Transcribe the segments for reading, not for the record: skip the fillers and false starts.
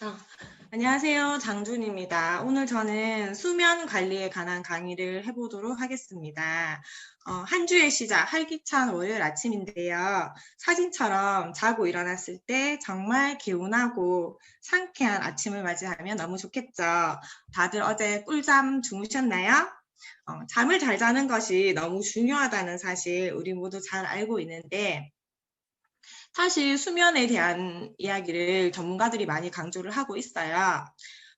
아, 안녕하세요. 장준입니다. 오늘 저는 수면 관리에 관한 강의를 해보도록 하겠습니다. 한 주의 시작, 활기찬 월요일 아침인데요. 사진처럼 자고 일어났을 때 정말 개운하고 상쾌한 아침을 맞이하면 너무 좋겠죠. 다들 어제 꿀잠 주무셨나요? 잠을 잘 자는 것이 너무 중요하다는 사실 우리 모두 잘 알고 있는데 사실 수면에 대한 이야기를 전문가들이 많이 강조를 하고 있어요.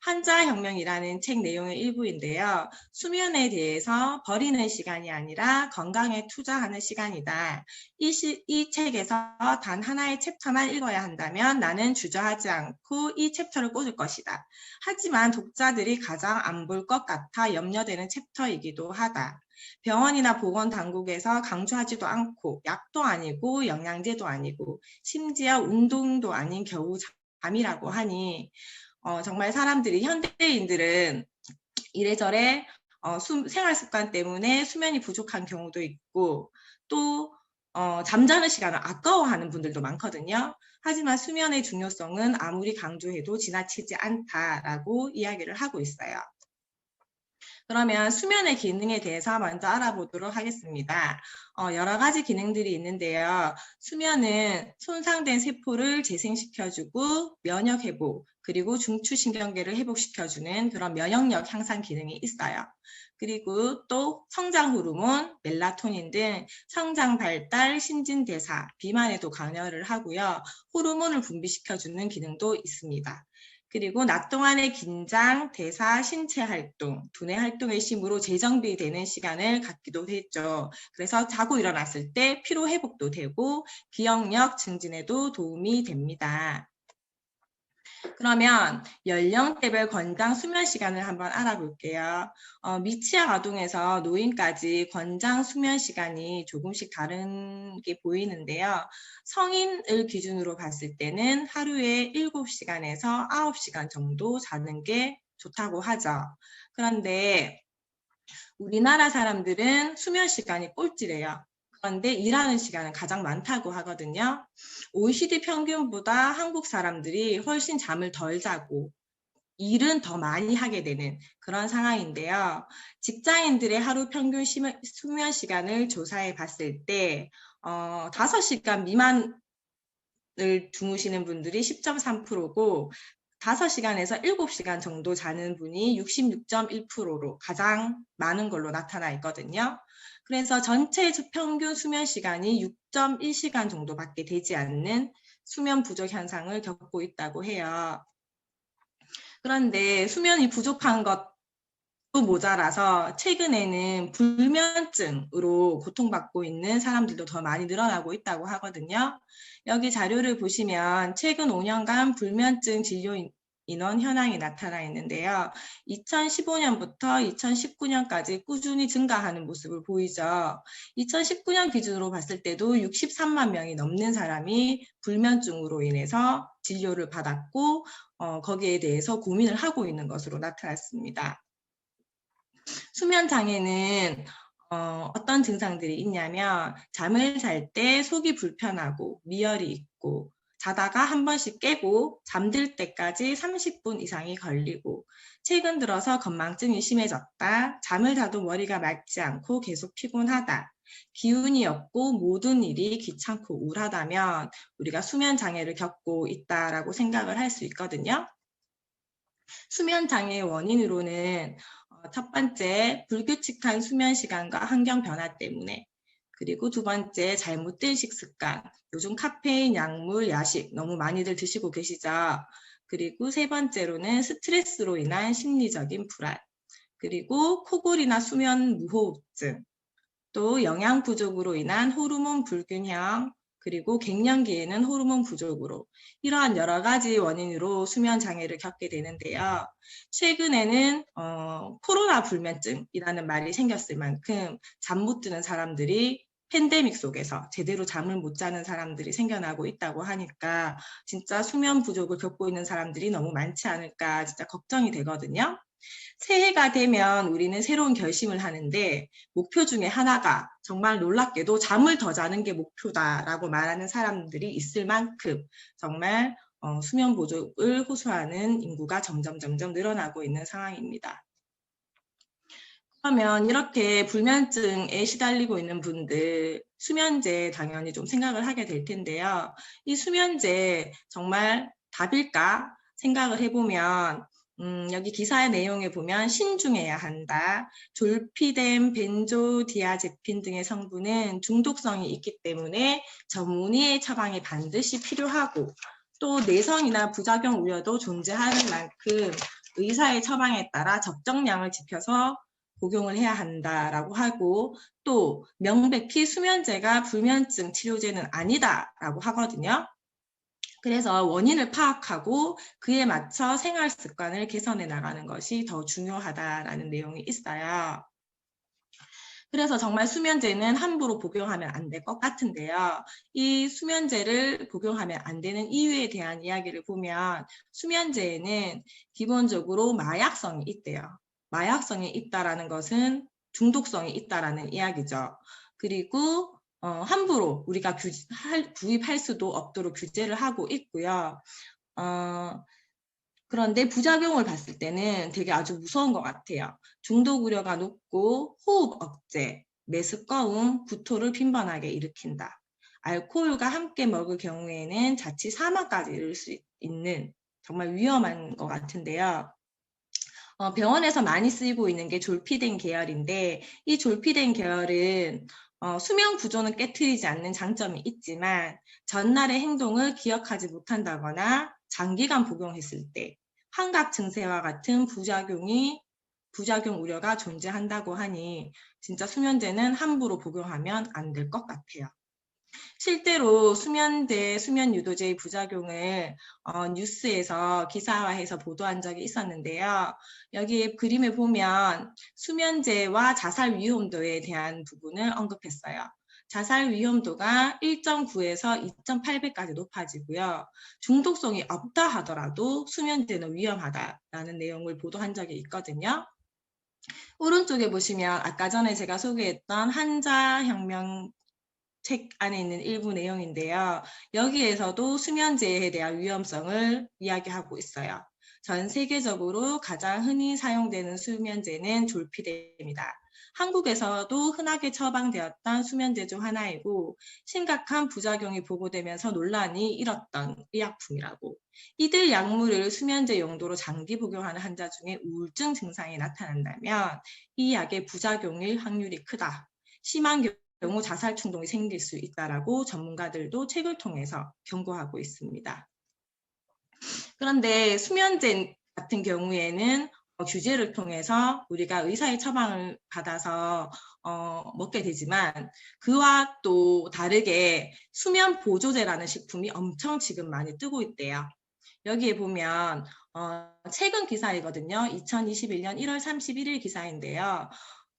한자혁명이라는 책 내용의 일부인데요. 수면에 대해서 버리는 시간이 아니라 건강에 투자하는 시간이다. 이 책에서 단 하나의 챕터만 읽어야 한다면 나는 주저하지 않고 이 챕터를 꽂을 것이다. 하지만 독자들이 가장 안 볼 것 같아 염려되는 챕터이기도 하다. 병원이나 보건당국에서 강조하지도 않고 약도 아니고 영양제도 아니고 심지어 운동도 아닌 겨우 잠이라고 하니 정말 사람들이 현대인들은 이래저래 생활 습관 때문에 수면이 부족한 경우도 있고 또 잠자는 시간을 아까워하는 분들도 많거든요. 하지만 수면의 중요성은 아무리 강조해도 지나치지 않다라고 이야기를 하고 있어요. 그러면 수면의 기능에 대해서 먼저 알아보도록 하겠습니다. 여러 가지 기능들이 있는데요. 수면은 손상된 세포를 재생시켜주고 면역 회복, 그리고 중추신경계를 회복시켜주는 그런 면역력 향상 기능이 있어요. 그리고 또 성장 호르몬, 멜라토닌 등 성장 발달, 신진대사, 비만에도 관여를 하고요. 호르몬을 분비시켜주는 기능도 있습니다. 그리고 낮 동안의 긴장, 대사, 신체 활동, 두뇌 활동의 심으로 재정비되는 시간을 갖기도 했죠. 그래서 자고 일어났을 때 피로 회복도 되고 기억력 증진에도 도움이 됩니다. 그러면 연령대별 권장 수면 시간을 한번 알아볼게요. 미취학 아동에서 노인까지 권장 수면 시간이 조금씩 다른 게 보이는데요. 성인을 기준으로 봤을 때는 하루에 7시간에서 9시간 정도 자는 게 좋다고 하죠. 그런데 우리나라 사람들은 수면 시간이 꼴찌래요. 그런데 일하는 시간은 가장 많다고 하거든요. OECD 평균보다 한국 사람들이 훨씬 잠을 덜 자고 일은 더 많이 하게 되는 그런 상황인데요. 직장인들의 하루 평균 수면 시간을 조사해 봤을 때 5시간 미만을 주무시는 분들이 10.3%고 5시간에서 7시간 정도 자는 분이 66.1%로 가장 많은 걸로 나타나 있거든요. 그래서 전체 평균 수면 시간이 6.1시간 정도밖에 되지 않는 수면 부족 현상을 겪고 있다고 해요. 그런데 수면이 부족한 것도 모자라서 최근에는 불면증으로 고통받고 있는 사람들도 더 많이 늘어나고 있다고 하거든요. 여기 자료를 보시면 최근 5년간 불면증 진료 인원 현황이 나타나 있는데요. 2015년부터 2019년까지 꾸준히 증가하는 모습을 보이죠. 2019년 기준으로 봤을 때도 63만 명이 넘는 사람이 불면증으로 인해서 진료를 받았고 거기에 대해서 고민을 하고 있는 것으로 나타났습니다. 수면 장애는 어떤 증상들이 있냐면 잠을 잘 때 속이 불편하고 미열이 있고 자다가 한 번씩 깨고 잠들 때까지 30분 이상이 걸리고 최근 들어서 건망증이 심해졌다. 잠을 자도 머리가 맑지 않고 계속 피곤하다. 기운이 없고 모든 일이 귀찮고 우울하다면 우리가 수면 장애를 겪고 있다라고 생각을 할 수 있거든요. 수면 장애의 원인으로는 첫 번째, 불규칙한 수면 시간과 환경 변화 때문에, 그리고 두 번째, 잘못된 식습관. 요즘 카페인, 약물, 야식 너무 많이들 드시고 계시죠. 그리고 세 번째로는 스트레스로 인한 심리적인 불안, 그리고 코골이나 수면 무호흡증, 또 영양 부족으로 인한 호르몬 불균형, 그리고 갱년기에는 호르몬 부족으로 이러한 여러 가지 원인으로 수면 장애를 겪게 되는데요. 최근에는 코로나 불면증이라는 말이 생겼을 만큼 잠 못 드는 사람들이 팬데믹 속에서 제대로 잠을 못 자는 사람들이 생겨나고 있다고 하니까 진짜 수면 부족을 겪고 있는 사람들이 너무 많지 않을까 진짜 걱정이 되거든요. 새해가 되면 우리는 새로운 결심을 하는데 목표 중에 하나가 정말 놀랍게도 잠을 더 자는 게 목표다라고 말하는 사람들이 있을 만큼 정말 수면 보조를 호소하는 인구가 점점 늘어나고 있는 상황입니다. 그러면 이렇게 불면증에 시달리고 있는 분들 수면제 당연히 좀 생각을 하게 될 텐데요. 이 수면제 정말 답일까 생각을 해보면 여기 기사의 내용에 보면 신중해야 한다. 졸피뎀, 벤조디아제핀 등의 성분은 중독성이 있기 때문에 전문의의 처방이 반드시 필요하고 또 내성이나 부작용 우려도 존재하는 만큼 의사의 처방에 따라 적정량을 지켜서 복용을 해야 한다라고 하고 또 명백히 수면제가 불면증 치료제는 아니다라고 하거든요. 그래서 원인을 파악하고 그에 맞춰 생활 습관을 개선해 나가는 것이 더 중요하다라는 내용이 있어요. 그래서 정말 수면제는 함부로 복용하면 안 될 것 같은데요. 이 수면제를 복용하면 안 되는 이유에 대한 이야기를 보면 수면제에는 기본적으로 마약성이 있대요. 마약성이 있다라는 것은 중독성이 있다라는 이야기죠. 그리고 함부로 우리가 구입할 수도 없도록 규제를 하고 있고요. 그런데 부작용을 봤을 때는 되게 아주 무서운 것 같아요. 중독 우려가 높고 호흡 억제, 메스꺼움, 구토를 빈번하게 일으킨다. 알코올과 함께 먹을 경우에는 자칫 사망까지 이를 수 있는 정말 위험한 것 같은데요. 병원에서 많이 쓰이고 있는 게 졸피뎀 계열인데 이 졸피뎀 계열은 수면 구조는 깨트리지 않는 장점이 있지만 전날의 행동을 기억하지 못한다거나 장기간 복용했을 때 환각 증세와 같은 부작용 우려가 존재한다고 하니 진짜 수면제는 함부로 복용하면 안 될 것 같아요. 실제로 수면제, 수면유도제의 부작용을 뉴스에서 기사화해서 보도한 적이 있었는데요. 여기 그림을 보면 수면제와 자살 위험도에 대한 부분을 언급했어요. 자살 위험도가 1.9에서 2.8배까지 높아지고요. 중독성이 없다 하더라도 수면제는 위험하다라는 내용을 보도한 적이 있거든요. 오른쪽에 보시면 아까 전에 제가 소개했던 한자혁명 책 안에 있는 일부 내용인데요. 여기에서도 수면제에 대한 위험성을 이야기하고 있어요. 전 세계적으로 가장 흔히 사용되는 수면제는 졸피뎀이다. 한국에서도 흔하게 처방되었던 수면제 중 하나이고 심각한 부작용이 보고되면서 논란이 일었던 의약품이라고. 이들 약물을 수면제 용도로 장기 복용하는 환자 중에 우울증 증상이 나타난다면 이 약의 부작용일 확률이 크다. 심한 경우 자살 충동이 생길 수 있다라고 전문가들도 책을 통해서 경고하고 있습니다. 그런데 수면제 같은 경우에는 규제를 통해서 우리가 의사의 처방을 받아서 먹게 되지만 그와 또 다르게 수면 보조제라는 식품이 엄청 지금 많이 뜨고 있대요. 여기에 보면 최근 기사이거든요. 2021년 1월 31일 기사인데요.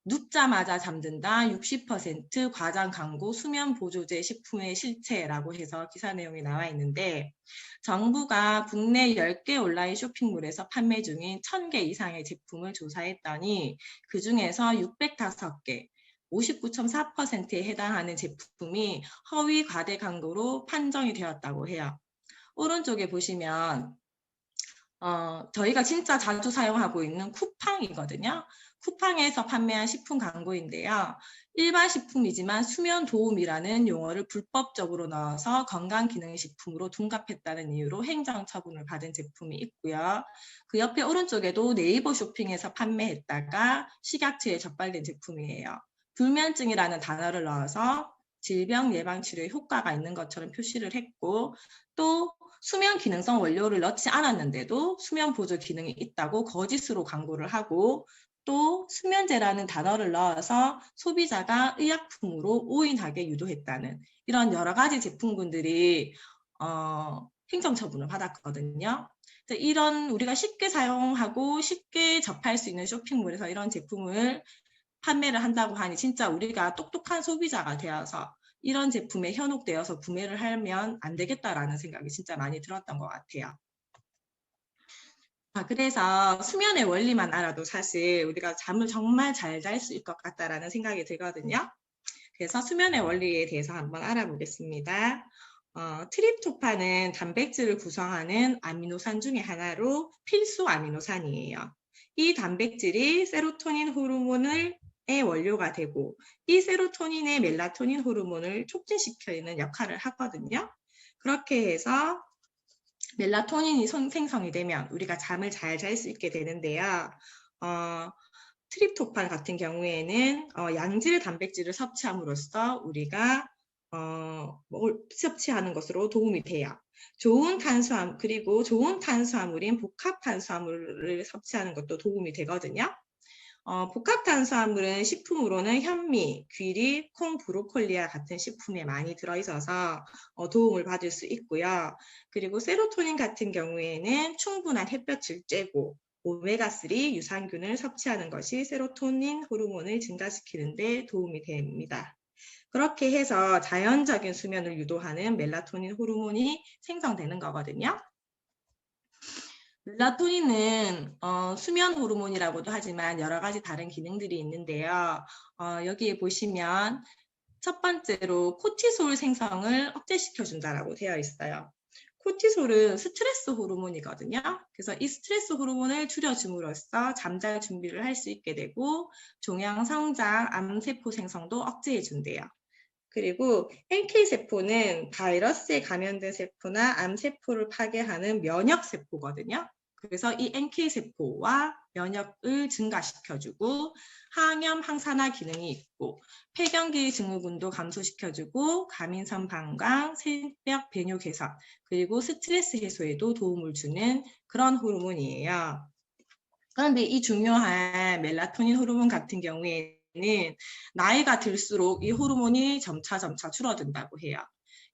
눕자마자 잠든다 60% 과장 광고 수면 보조제 식품의 실체라고 해서 기사 내용이 나와 있는데 정부가 국내 10개 온라인 쇼핑몰에서 판매 중인 1000개 이상의 제품을 조사했더니 그중에서 605개 59.4%에 해당하는 제품이 허위 과대 광고로 판정이 되었다고 해요. 오른쪽에 보시면 저희가 진짜 자주 사용하고 있는 쿠팡이거든요. 쿠팡에서 판매한 식품 광고인데요. 일반 식품이지만 수면 도움이라는 용어를 불법적으로 넣어서 건강기능식품으로 둔갑했다는 이유로 행정처분을 받은 제품이 있고요. 그 옆에 오른쪽에도 네이버 쇼핑에서 판매했다가 식약처에 적발된 제품이에요. 불면증이라는 단어를 넣어서 질병 예방 치료에 효과가 있는 것처럼 표시를 했고 또 수면 기능성 원료를 넣지 않았는데도 수면 보조 기능이 있다고 거짓으로 광고를 하고 또 수면제라는 단어를 넣어서 소비자가 의약품으로 오인하게 유도했다는 이런 여러 가지 제품군들이 행정처분을 받았거든요. 이런 우리가 쉽게 사용하고 쉽게 접할 수 있는 쇼핑몰에서 이런 제품을 판매를 한다고 하니 진짜 우리가 똑똑한 소비자가 되어서 이런 제품에 현혹되어서 구매를 하면 안 되겠다라는 생각이 진짜 많이 들었던 것 같아요. 그래서 수면의 원리만 알아도 사실 우리가 잠을 정말 잘 잘 수 있을 것 같다라는 생각이 들거든요. 그래서 수면의 원리에 대해서 한번 알아보겠습니다. 트립토판은 단백질을 구성하는 아미노산 중에 하나로 필수 아미노산이에요. 이 단백질이 세로토닌 호르몬의 원료가 되고 이 세로토닌의 멜라토닌 호르몬을 촉진시키는 역할을 하거든요. 그렇게 해서 멜라토닌이 생성이 되면 우리가 잠을 잘 잘 수 있게 되는데요. 트립토판 같은 경우에는 양질 단백질을 섭취함으로써 우리가 섭취하는 것으로 도움이 돼요. 좋은 탄수화물인 복합 탄수화물을 섭취하는 것도 도움이 되거든요. 복합 탄수화물은 식품으로는 현미, 귀리, 콩, 브로콜리와 같은 식품에 많이 들어있어서 도움을 받을 수 있고요. 그리고 세로토닌 같은 경우에는 충분한 햇볕을 쬐고 오메가3 유산균을 섭취하는 것이 세로토닌 호르몬을 증가시키는 데 도움이 됩니다. 그렇게 해서 자연적인 수면을 유도하는 멜라토닌 호르몬이 생성되는 거거든요. 멜라토닌은 수면 호르몬이라고도 하지만 여러 가지 다른 기능들이 있는데요. 여기에 보시면 첫 번째로 코티솔 생성을 억제시켜준다라고 되어 있어요. 코티솔은 스트레스 호르몬이거든요. 그래서 이 스트레스 호르몬을 줄여줌으로써 잠잘 준비를 할 수 있게 되고 종양 성장, 암세포 생성도 억제해준대요. 그리고 NK세포는 바이러스에 감염된 세포나 암세포를 파괴하는 면역세포거든요. 그래서 이 NK세포와 면역을 증가시켜주고 항염, 항산화 기능이 있고 폐경기 증후군도 감소시켜주고 가민선 방광, 새벽 배뇨 개선, 그리고 스트레스 해소에도 도움을 주는 그런 호르몬이에요. 그런데 이 중요한 멜라토닌 호르몬 같은 경우에는 나이가 들수록 이 호르몬이 점차 줄어든다고 해요.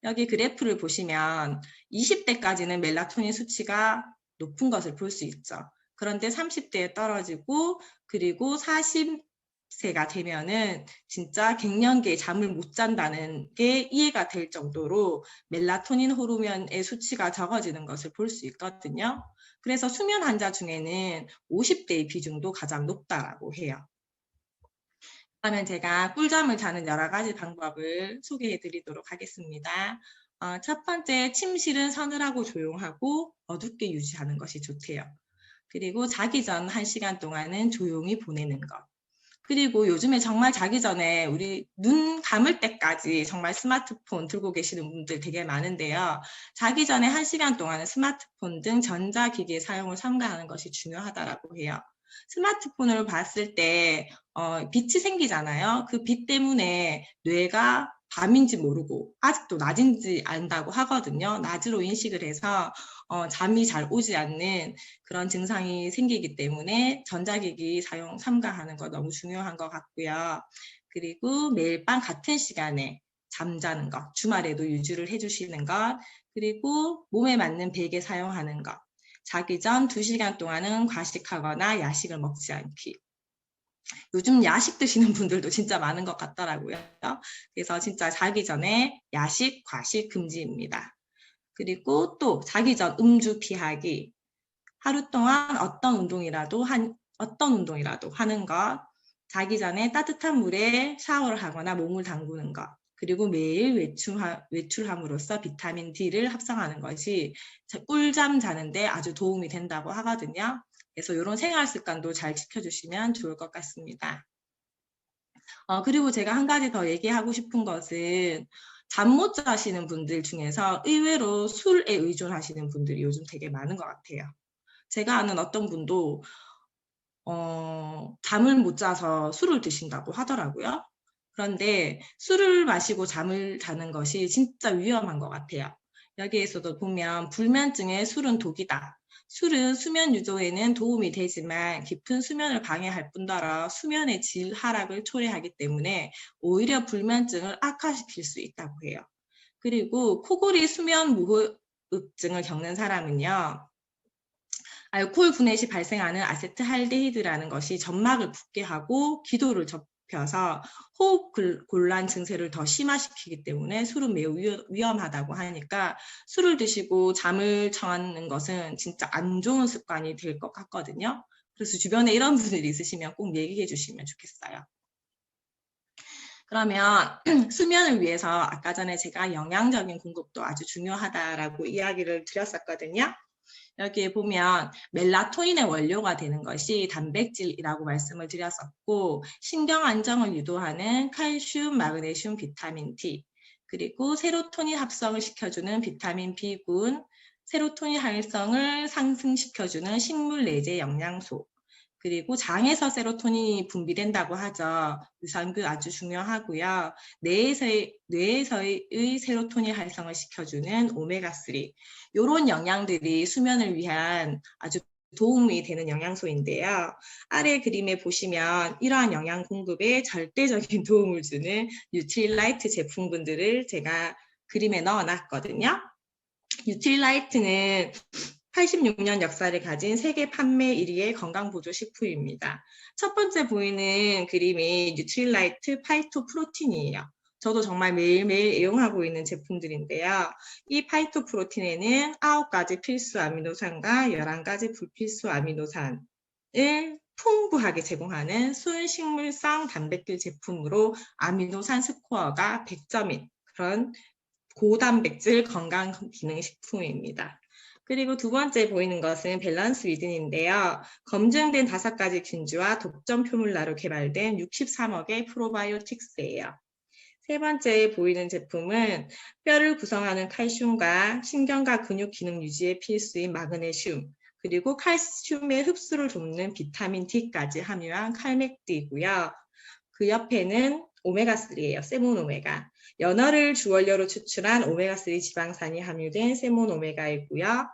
여기 그래프를 보시면 20대까지는 멜라토닌 수치가 높은 것을 볼 수 있죠. 그런데 30대에 떨어지고 그리고 40세가 되면은 진짜 갱년기에 잠을 못 잔다는 게 이해가 될 정도로 멜라토닌 호르몬의 수치가 적어지는 것을 볼 수 있거든요. 그래서 수면 환자 중에는 50대의 비중도 가장 높다고 해요. 그러면 제가 꿀잠을 자는 여러 가지 방법을 소개해 드리도록 하겠습니다. 첫 번째, 침실은 서늘하고 조용하고 어둡게 유지하는 것이 좋대요. 그리고 자기 전 1시간 동안은 조용히 보내는 것. 그리고 요즘에 정말 자기 전에 우리 눈 감을 때까지 정말 스마트폰 들고 계시는 분들 되게 많은데요. 자기 전에 1시간 동안은 스마트폰 등 전자기기 사용을 삼가하는 것이 중요하다고 해요. 스마트폰을 봤을 때 빛이 생기잖아요. 그 빛 때문에 뇌가 밤인지 모르고 아직도 낮인지 안다고 하거든요. 낮으로 인식을 해서 잠이 잘 오지 않는 그런 증상이 생기기 때문에 전자기기 사용 삼가하는 거 너무 중요한 것 같고요. 그리고 매일 밤 같은 시간에 잠자는 것, 주말에도 유지를 해주시는 것, 그리고 몸에 맞는 베개 사용하는 것, 자기 전 2시간 동안은 과식하거나 야식을 먹지 않기. 요즘 야식 드시는 분들도 진짜 많은 것 같더라고요. 그래서 진짜 자기 전에 야식, 과식 금지입니다. 그리고 또 자기 전 음주 피하기. 하루 동안 어떤 운동이라도 하는 것. 자기 전에 따뜻한 물에 샤워를 하거나 몸을 담그는 것. 그리고 매일 외출함으로써 비타민 D를 합성하는 것이 꿀잠 자는데 아주 도움이 된다고 하거든요. 그래서 이런 생활 습관도 잘 지켜주시면 좋을 것 같습니다. 그리고 제가 한 가지 더 얘기하고 싶은 것은 잠 못 자시는 분들 중에서 의외로 술에 의존하시는 분들이 요즘 되게 많은 것 같아요. 제가 아는 어떤 분도 잠을 못 자서 술을 드신다고 하더라고요. 그런데 술을 마시고 잠을 자는 것이 진짜 위험한 것 같아요. 여기에서도 보면 불면증에 술은 독이다. 술은 수면 유도에는 도움이 되지만 깊은 수면을 방해할 뿐더러 수면의 질 하락을 초래하기 때문에 오히려 불면증을 악화시킬 수 있다고 해요. 그리고 코골이 수면 무호흡증을 겪는 사람은요. 알코올 분해 시 발생하는 아세트알데히드라는 것이 점막을 붓게 하고 기도를 접혀서 호흡 곤란 증세를 더 심화시키기 때문에 술은 매우 위험하다고 하니까 술을 드시고 잠을 청하는 것은 진짜 안 좋은 습관이 될 것 같거든요. 그래서 주변에 이런 분들이 있으시면 꼭 얘기해 주시면 좋겠어요. 그러면 수면을 위해서 아까 전에 제가 영양적인 공급도 아주 중요하다라고 이야기를 드렸었거든요. 여기에 보면 멜라토닌의 원료가 되는 것이 단백질이라고 말씀을 드렸었고, 신경 안정을 유도하는 칼슘, 마그네슘, 비타민 D, 그리고 세로토닌 합성을 시켜주는 비타민 B군, 세로토닌 활성을 상승시켜주는 식물 내재 영양소, 그리고 장에서 세로토닌이 분비된다고 하죠. 유산균 아주 중요하고요. 뇌에서의 세로토닌 활성을 시켜주는 오메가3. 이런 영양들이 수면을 위한 아주 도움이 되는 영양소인데요. 아래 그림에 보시면 이러한 영양 공급에 절대적인 도움을 주는 뉴트릴라이트 제품군들을 제가 그림에 넣어놨거든요. 뉴트릴라이트는 86년 역사를 가진 세계 판매 1위의 건강보조식품입니다. 첫 번째 보이는 그림이 뉴트릴라이트 파이토 프로틴이에요. 저도 정말 매일매일 애용하고 있는 제품들인데요. 이 파이토 프로틴에는 9가지 필수 아미노산과 11가지 불필수 아미노산을 풍부하게 제공하는 순식물성 단백질 제품으로 아미노산 스코어가 100점인 그런 고단백질 건강기능식품입니다. 그리고 두 번째 보이는 것은 밸런스 위든인데요. 검증된 5가지 균주와 독점 표물라로 개발된 63억의 프로바이오틱스예요. 세 번째 보이는 제품은 뼈를 구성하는 칼슘과 신경과 근육 기능 유지에 필수인 마그네슘, 그리고 칼슘의 흡수를 돕는 비타민 D까지 함유한 칼맥디고요. 그 옆에는 오메가3예요. 세몬오메가. 연어를 주원료로 추출한 오메가3 지방산이 함유된 세몬오메가이고요.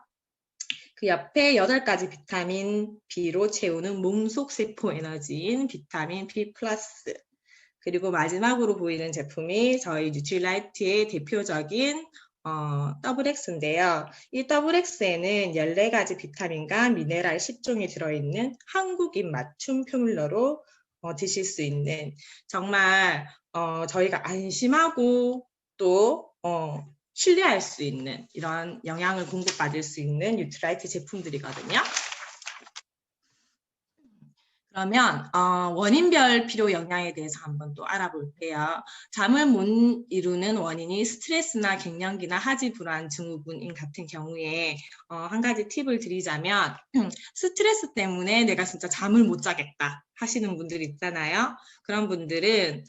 그 옆에 8가지 비타민 B로 채우는 몸속 세포 에너지인 비타민 B+. 그리고 마지막으로 보이는 제품이 저희 뉴트릴라이트의 대표적인 더블엑스인데요. 이 더블엑스에는 14가지 비타민과 미네랄 10종이 들어있는 한국 입맞춤 표물러로 드실 수 있는 정말 저희가 안심하고 또 신뢰할 수 있는 이런 영양을 공급받을 수 있는 뉴트라이트 제품들이거든요. 그러면 원인별 필요 영양에 대해서 한번 또 알아볼게요. 잠을 못 이루는 원인이 스트레스나 갱년기나 하지 불안 증후군인 같은 경우에 한 가지 팁을 드리자면 스트레스 때문에 내가 진짜 잠을 못 자겠다 하시는 분들 있잖아요. 그런 분들은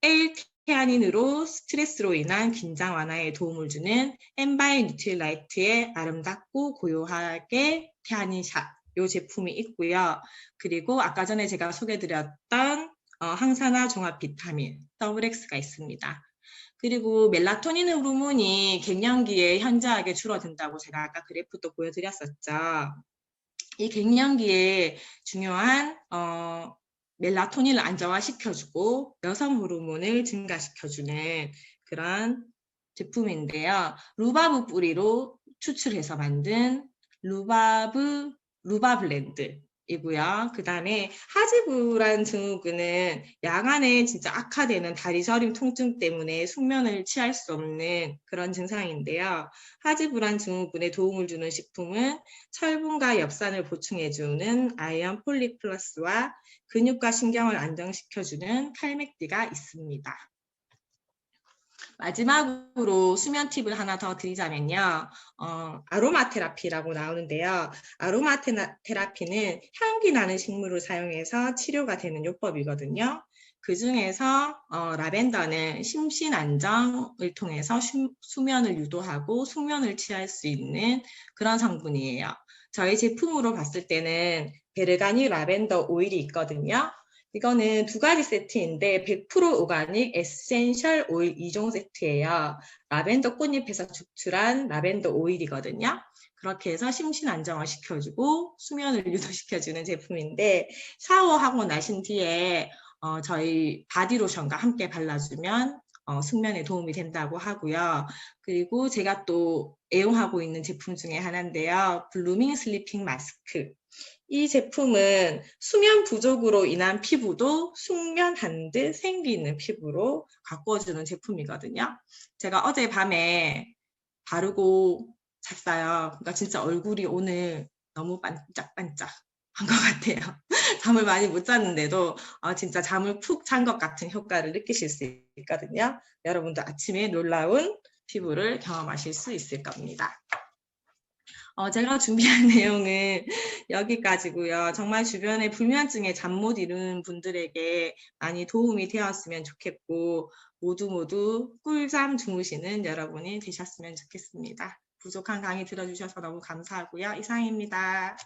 L테아닌으로 스트레스로 인한 긴장 완화에 도움을 주는 엔바이 뉴트릴라이트의 아름답고 고요하게 테아닌샷 이 제품이 있고요. 그리고 아까 전에 제가 소개드렸던 항산화 종합 비타민 더블엑스가 있습니다. 그리고 멜라토닌 호르몬이 갱년기에 현저하게 줄어든다고 제가 아까 그래프도 보여드렸었죠. 이 갱년기에 중요한 멜라토닌을 안정화시켜주고 여성 호르몬을 증가시켜주는 그런 제품인데요. 루바브 뿌리로 추출해서 만든 루바 블렌드이고요. 그 다음에 하지불안 증후군은 야간에 진짜 악화되는 다리 저림 통증 때문에 숙면을 취할 수 없는 그런 증상인데요. 하지불안 증후군에 도움을 주는 식품은 철분과 엽산을 보충해주는 아이언 폴리 플러스와 근육과 신경을 안정시켜주는 칼맥디가 있습니다. 마지막으로 수면 팁을 하나 더 드리자면요. 아로마 테라피라고 나오는데요. 아로마 테라피는 향기 나는 식물을 사용해서 치료가 되는 요법이거든요. 그 중에서 라벤더는 심신 안정을 통해서 수면을 유도하고 숙면을 취할 수 있는 그런 성분이에요. 저희 제품으로 봤을 때는 베르가니 라벤더 오일이 있거든요. 이거는 2가지 세트인데 100% 오가닉 에센셜 오일 2종 세트예요. 라벤더 꽃잎에서 추출한 라벤더 오일이거든요. 그렇게 해서 심신 안정을 시켜주고 수면을 유도시켜주는 제품인데 샤워하고 나신 뒤에 저희 바디로션과 함께 발라주면 숙면에 도움이 된다고 하고요. 그리고 제가 또 애용하고 있는 제품 중에 하나인데요. 블루밍 슬리핑 마스크. 이 제품은 수면 부족으로 인한 피부도 숙면한 듯 생기는 피부로 가꿔주는 제품이거든요. 제가 어젯밤에 바르고 잤어요. 그러니까 진짜 얼굴이 오늘 너무 반짝반짝 것 같아요. 잠을 많이 못 잤는데도 진짜 잠을 푹 잔 것 같은 효과를 느끼실 수 있거든요. 여러분도 아침에 놀라운 피부를 경험하실 수 있을 겁니다. 제가 준비한 내용은 여기까지고요. 정말 주변에 불면증에 잠 못 이루는 분들에게 많이 도움이 되었으면 좋겠고 모두 꿀잠 주무시는 여러분이 되셨으면 좋겠습니다. 부족한 강의 들어주셔서 너무 감사하고요. 이상입니다.